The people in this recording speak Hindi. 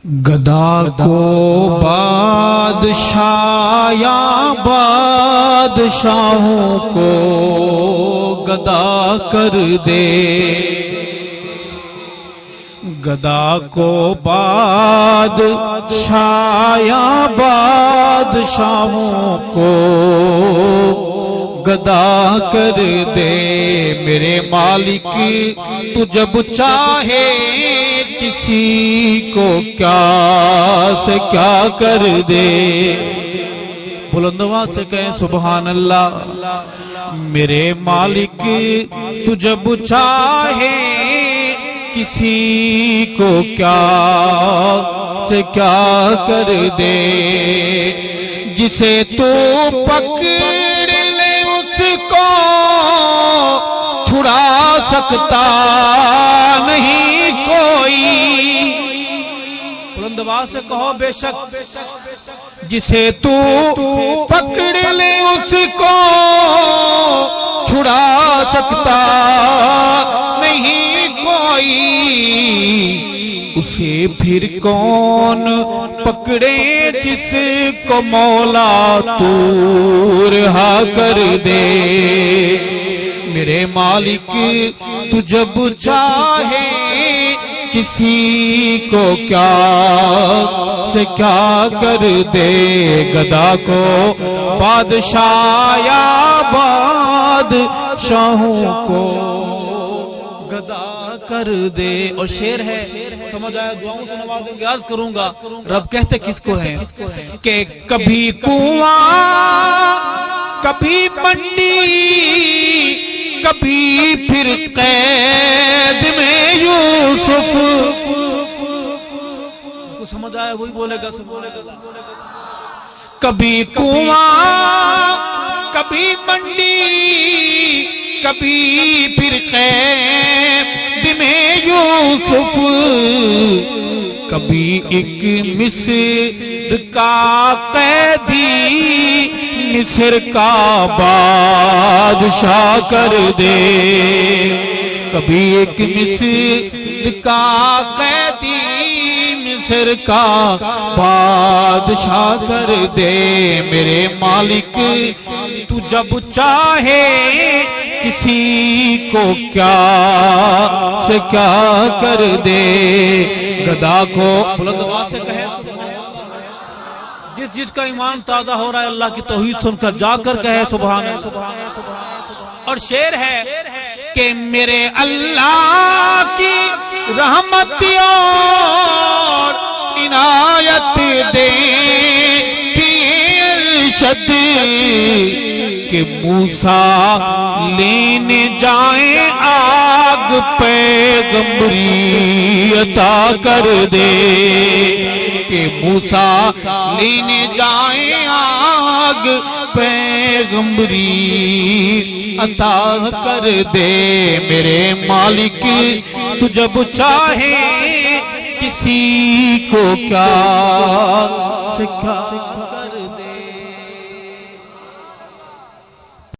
गदा को बादशाह या बादशाहों को गदा कर दे। गदा को बादशाह या बादशाहों को गदा कर दे। मेरे मालिक तू जब चाहे किसी को क्या से क्या कर दे। बुलंद आवाज से कहें सुभान अल्लाह। मेरे मालिक तू जब चाहे किसी को क्या से क्या कर दे। जिसे तू पकड़ ले उसको छुड़ा सकता नहीं कोई। बुलंद आवाज से कहो बेशक। जिसे तू पकड़ ले उसको छुड़ा सकता नहीं कोई। उसे फिर कौन पकड़े जिसको मौला तू रिहा कर दे। मेरे मालिक तू जब चाहे किसी को क्या से क्या कर दे। गदा को बादशाह या बादशाहों को गदा कर दे। और शेर है, समझ आया? दुआओं से नवाज़ेंगे, अर्ज़ करूंगा। रब कहते किसको है कि कभी कुआं कभी मंडी कभी फिर कैद में यूसुफ। इसको समझ आया? वही बोलेगा। कभी कुआं कभी मंडी कभी फिर कैद में यूसुफ। कभी एक मिस्र का कैदी मिस्र का बादशाह कर दे। कभी एक मिस्र का कैदी मिस्र का बादशाह कर दे। मेरे मालिक तू जब चाहे किसी को क्या से क्या कर दे। गदा को बुलंद आवाज से कहे। जिसका ईमान ताजा हो रहा है अल्लाह की तौहीद सुनकर जाकर कहे सुभान अल्लाह। और शेर है कि मेरे अल्लाह की रहमत और इनायत दे कि इरशद कि मूसा लेने जाए आग पैगंबरी अता कर दे। कि मूसा लेने जाए आग पैगंबरी अता कर दे। मेरे मालिक तू जब चाहे किसी को क्या से क्या